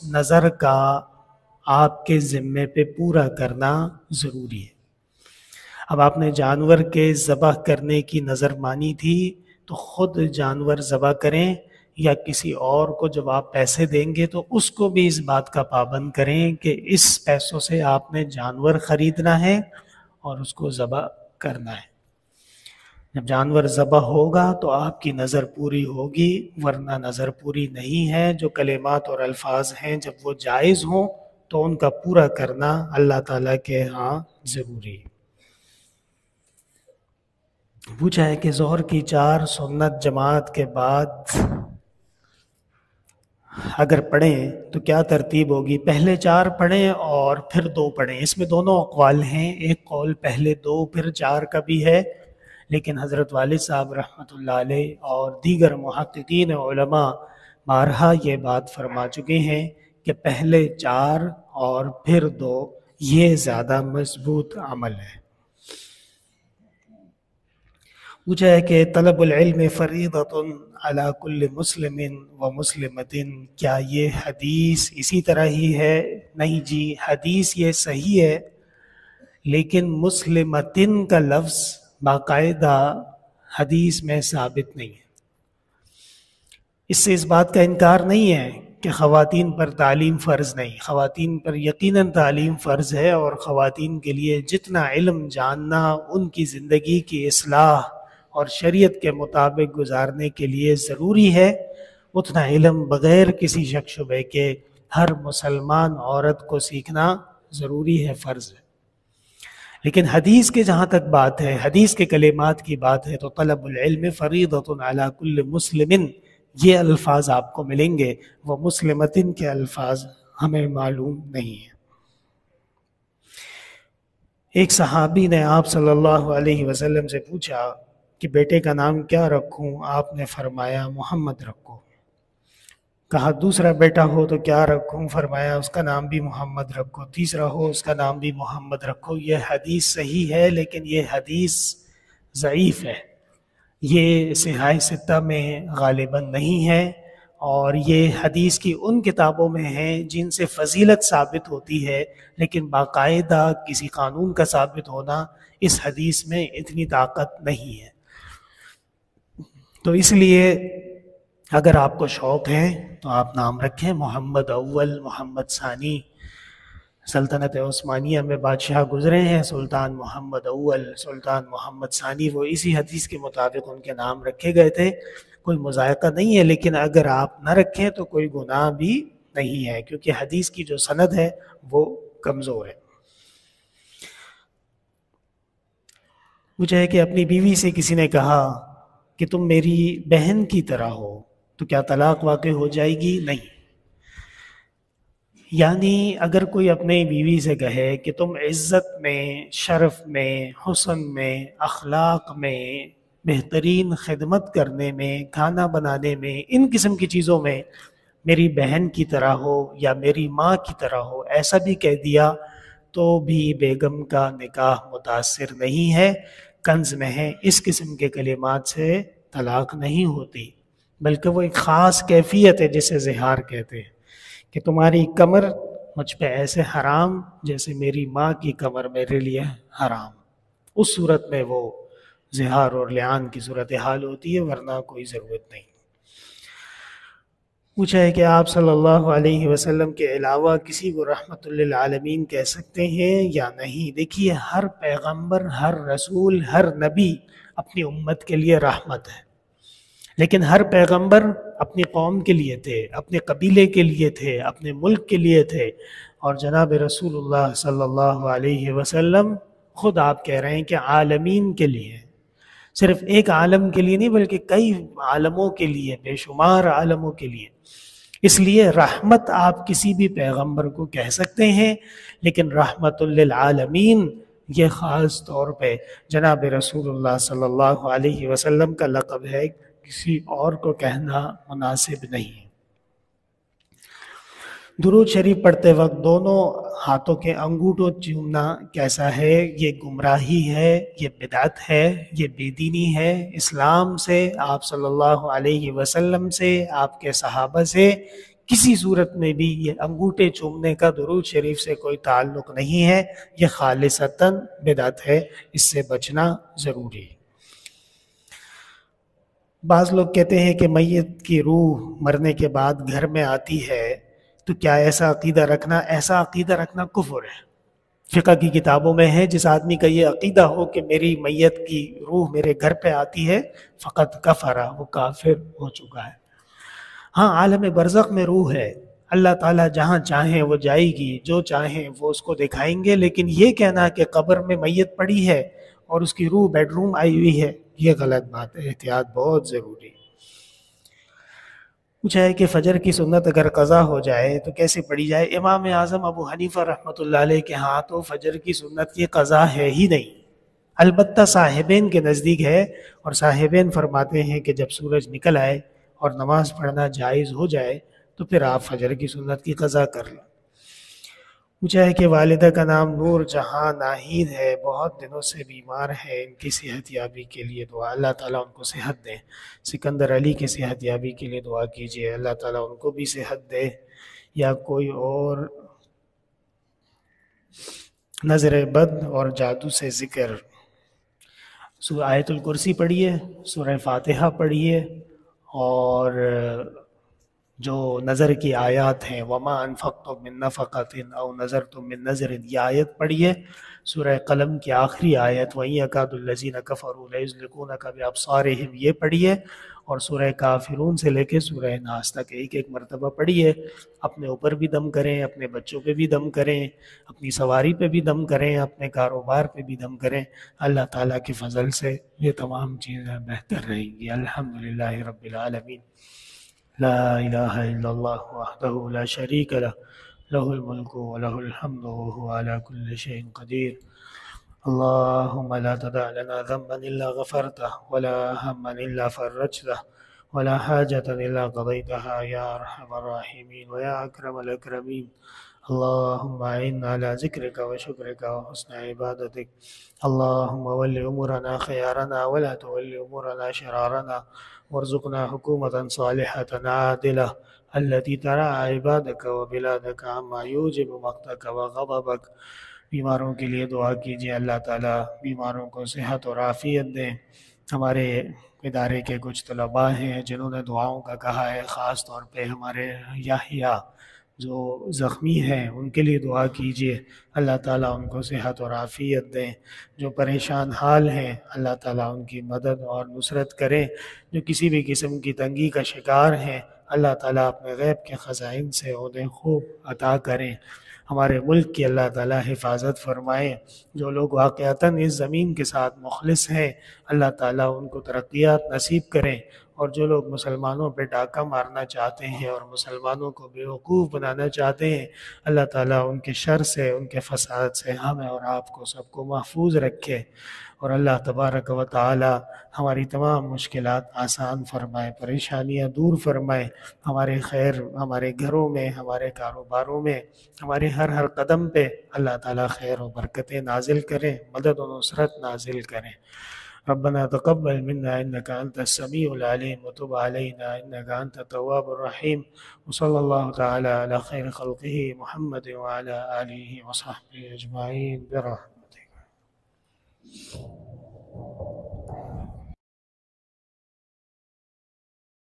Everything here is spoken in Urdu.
نظر کا آپ کے ذمے پہ پورا کرنا ضروری ہے۔ اب آپ نے جانور کے ذبح کرنے کی نظر مانی تھی تو خود جانور ذبح کریں، یا کسی اور کو جب آپ پیسے دیں گے تو اس کو بھی اس بات کا پابند کریں کہ اس پیسوں سے آپ نے جانور خریدنا ہے اور اس کو ذبح کرنا ہے۔ جب جانور ذبح ہوگا تو آپ کی نظر پوری ہوگی، ورنہ نظر پوری نہیں ہے۔ جو کلمات اور الفاظ ہیں جب وہ جائز ہوں تو ان کا پورا کرنا اللہ تعالیٰ کے ہاں ضروری ہے۔ پوچھا ہے کہ ظہر کی 4 سنت جماعت کے بعد اگر پڑھیں تو کیا ترتیب ہوگی؟ پہلے 4 پڑھیں اور پھر 2 پڑھیں۔ اس میں دونوں اقوال ہیں، ایک قول پہلے 2 پھر 4 کا بھی ہے، لیکن حضرت والد صاحب رحمۃ اللہ علیہ اور دیگر محققین علماء بارہا یہ بات فرما چکے ہیں کہ پہلے 4 اور پھر 2 یہ زیادہ مضبوط عمل ہے۔ پوچھا ہے کہ طلب العلم فریضۃ علی کل مسلم و مسلمۃ، کیا یہ حدیث اسی طرح ہی ہے؟ نہیں جی، حدیث یہ صحیح ہے، لیکن مسلمتن کا لفظ باقاعدہ حدیث میں ثابت نہیں ہے۔ اس سے اس بات کا انکار نہیں ہے کہ خواتین پر تعلیم فرض نہیں، خواتین پر یقیناً تعلیم فرض ہے، اور خواتین کے لیے جتنا علم جاننا ان کی زندگی کی اصلاح اور شریعت کے مطابق گزارنے کے لیے ضروری ہے، اتنا علم بغیر کسی شک شبے کے ہر مسلمان عورت کو سیکھنا ضروری ہے، فرض ہے۔ لیکن حدیث کے جہاں تک بات ہے، حدیث کے کلمات کی بات ہے، تو طلب العلم فریضۃ علی کل مسلم یہ الفاظ آپ کو ملیں گے، وہ مسلمتن کے الفاظ ہمیں معلوم نہیں ہیں۔ ایک صحابی نے آپ صلی اللہ علیہ وسلم سے پوچھا کہ بیٹے کا نام کیا رکھوں؟ آپ نے فرمایا محمد رکھو۔ کہا دوسرا بیٹا ہو تو کیا رکھوں؟ فرمایا اس کا نام بھی محمد رکھو، تیسرا ہو اس کا نام بھی محمد رکھو۔ یہ حدیث صحیح ہے، لیکن یہ حدیث ضعیف ہے، یہ صحاح ستہ میں غالباً نہیں ہے، اور یہ حدیث کی ان کتابوں میں ہیں جن سے فضیلت ثابت ہوتی ہے، لیکن باقاعدہ کسی قانون کا ثابت ہونا اس حدیث میں اتنی طاقت نہیں ہے۔ تو اس لیے اگر آپ کو شوق ہے تو آپ نام رکھیں محمد اول، محمد ثانی۔ سلطنت عثمانیہ میں بادشاہ گزرے ہیں، سلطان محمد اول، سلطان محمد ثانی، وہ اسی حدیث کے مطابق ان کے نام رکھے گئے تھے۔ کوئی مذائقہ نہیں ہے، لیکن اگر آپ نہ رکھیں تو کوئی گناہ بھی نہیں ہے، کیونکہ حدیث کی جو سند ہے وہ کمزور ہے۔ مجھے ہے کہ اپنی بیوی سے کسی نے کہا کہ تم میری بہن کی طرح ہو، تو کیا طلاق واقع ہو جائے گی؟ نہیں۔ یعنی اگر کوئی اپنے بیوی سے کہے کہ تم عزت میں، شرف میں، حسن میں، اخلاق میں، بہترین خدمت کرنے میں، کھانا بنانے میں، ان قسم کی چیزوں میں میری بہن کی طرح ہو یا میری ماں کی طرح ہو، ایسا بھی کہہ دیا تو بھی بیگم کا نکاح متاثر نہیں ہے، کنز میں ہے۔ اس قسم کے کلمات سے طلاق نہیں ہوتی، بلکہ وہ ایک خاص کیفیت ہے جسے زہار کہتے ہیں، کہ تمہاری کمر مجھ پہ ایسے حرام جیسے میری ماں کی کمر میرے لیے حرام۔ اس صورت میں وہ زہار اور لعان کی صورتحال ہوتی ہے، ورنہ کوئی ضرورت نہیں۔ پوچھا ہے کہ آپ صلی اللہ علیہ وسلم کے علاوہ کسی کو رحمت للعالمین کہہ سکتے ہیں یا نہیں؟ دیکھیے، ہر پیغمبر، ہر رسول، ہر نبی اپنی امت کے لیے رحمت ہے، لیکن ہر پیغمبر اپنی قوم کے لیے تھے، اپنے قبیلے کے لیے تھے، اپنے ملک کے لیے تھے، اور جناب رسول اللہ صلی اللہ علیہ وسلم خود آپ کہہ رہے ہیں کہ عالمین کے لیے، صرف ایک عالم کے لیے نہیں بلکہ کئی عالموں کے لیے، بے شمار عالموں کے لیے۔ اس لیے رحمت آپ کسی بھی پیغمبر کو کہہ سکتے ہیں، لیکن رحمت للعالمین یہ خاص طور پہ جناب رسول اللہ صلی اللہ علیہ وسلم کا لقب ہے، کسی اور کو کہنا مناسب نہیں۔ درود شریف پڑھتے وقت دونوں ہاتھوں کے انگوٹھوں چومنا کیسا ہے؟ یہ گمراہی ہے، یہ بدعت ہے، یہ بے دینی ہے۔ اسلام سے، آپ صلی اللہ علیہ وسلم سے، آپ کے صحابہ سے کسی صورت میں بھی یہ انگوٹھے چومنے کا درود شریف سے کوئی تعلق نہیں ہے، یہ خالصتاً بدعت ہے، اس سے بچنا ضروری ہے۔ بعض لوگ کہتے ہیں کہ میت کی روح مرنے کے بعد گھر میں آتی ہے، تو کیا ایسا عقیدہ رکھنا کفر ہے؟ فقہ کی کتابوں میں ہے جس آدمی کا یہ عقیدہ ہو کہ میری میت کی روح میرے گھر پہ آتی ہے، فقط کفر، وہ کافر ہو چکا ہے۔ ہاں، عالم برزخ میں روح ہے، اللہ تعالیٰ جہاں چاہیں وہ جائے گی، جو چاہیں وہ اس کو دکھائیں گے، لیکن یہ کہنا کہ قبر میں میت پڑی ہے اور اس کی روح بیڈ روم آئی ہوئی ہے، یہ غلط بات ہے، احتیاط بہت ضروری ہے۔ پوچھا ہے کہ فجر کی سنت اگر قضا ہو جائے تو کیسے پڑھی جائے؟ امام اعظم ابو حنیفہ رحمۃ اللہ علیہ کے ہاں تو فجر کی سنت کی قضا ہے ہی نہیں، البتہ صاحبین کے نزدیک ہے، اور صاحبین فرماتے ہیں کہ جب سورج نکل آئے اور نماز پڑھنا جائز ہو جائے تو پھر آپ فجر کی سنت کی قضا کر لیں۔ پوچھا ہے کہ والدہ کا نام نور جہاں ناہید ہے، بہت دنوں سے بیمار ہے، ان کی صحت یابی کے لیے دعا، اللہ تعالیٰ ان کو صحت دے۔ سکندر علی کی صحت یابی کے لیے دعا کیجیے، اللہ تعالیٰ ان کو بھی صحت دے۔ یا کوئی اور نظر بد اور جادو سے ذکر، سورہ آیت الکرسی پڑھیے، سورہ فاتحہ پڑھیے، اور جو نظر کی آیات ہیں وما انفقتم من نفقۃ او نذرتم من نذر، یہ آیت پڑھیے۔ سورہ قلم کی آخری آیت وَإِن يَكَادُ الَّذِينَ كَفَرُوا لَيُزْلِقُونَكَ بِأَبْصَارِهِمْ یہ پڑھیے، اور سورہ کافرون سے لے کے سورہ ناس تک ایک ایک مرتبہ پڑھیے۔ اپنے اوپر بھی دم کریں، اپنے بچوں پہ بھی دم کریں، اپنی سواری پہ بھی دم کریں، اپنے کاروبار پہ بھی دم کریں، اللہ تعالیٰ کے فضل سے یہ تمام چیزیں بہتر رہیں گی۔ الحمدللہ رب العالمین، لا الہ الا اللہ وحدہ لا شریک لہ، لہ الملک ولہ الحمد وہو علی کل شیء قدیر۔ اللہم لا تدع لنا ذنبا الا غفرتہ ولا ہما الا فرجتہ ولا حاجة الا قضیتها یا ارحم الراحمین ویا اکرم الاکرمین۔ اللہم اعنا على ذکرک وشکرک وحسن عبادتک۔ اللہم ول امورنا خیارنا ولا تول امورنا شرارنا، وارزقنا حکومة صالحة عادلة التي ترعى عبادك وبلادك عما يوجب مقتك وغضبك۔ بیماروں کے لیے دعا کیجیے، اللہ تعالیٰ بیماروں کو صحت اور عافیت دیں۔ ہمارے ادارے کے کچھ طلباء ہیں جنہوں نے دعاؤں کا کہا ہے، خاص طور پہ ہمارے یحییٰ جو زخمی ہیں ان کے لیے دعا کیجیے، اللہ تعالیٰ ان کو صحت اور عافیت دیں۔ جو پریشان حال ہیں اللہ تعالیٰ ان کی مدد اور نصرت کریں۔ جو کسی بھی قسم کی تنگی کا شکار ہیں اللہ تعالیٰ اپنے غیب کے خزائن سے انہیں خوب عطا کریں۔ ہمارے ملک کی اللہ تعالیٰ حفاظت فرمائیں۔ جو لوگ واقعتاً اس زمین کے ساتھ مخلص ہیں اللہ تعالیٰ ان کو ترقیات نصیب کریں، اور جو لوگ مسلمانوں پہ ڈاکہ مارنا چاہتے ہیں اور مسلمانوں کو بیوقوف بنانا چاہتے ہیں اللہ تعالیٰ ان کے شر سے، ان کے فساد سے ہمیں اور آپ کو سب کو محفوظ رکھے، اور اللہ تبارک و تعالی ہماری تمام مشکلات آسان فرمائے، پریشانیاں دور فرمائے، ہمارے خیر ہمارے گھروں میں، ہمارے کاروباروں میں، ہمارے ہر قدم پہ اللہ تعالیٰ خیر و برکتیں نازل کریں، مدد و نصرت نازل کریں۔ ربنا تقبل منا انك انت السميع العليم وتب علينا انك انت التواب الرحيم، وصلى الله تعالى على خير خلقه محمد وعلى آله وصحبه اجمعين برحمتك۔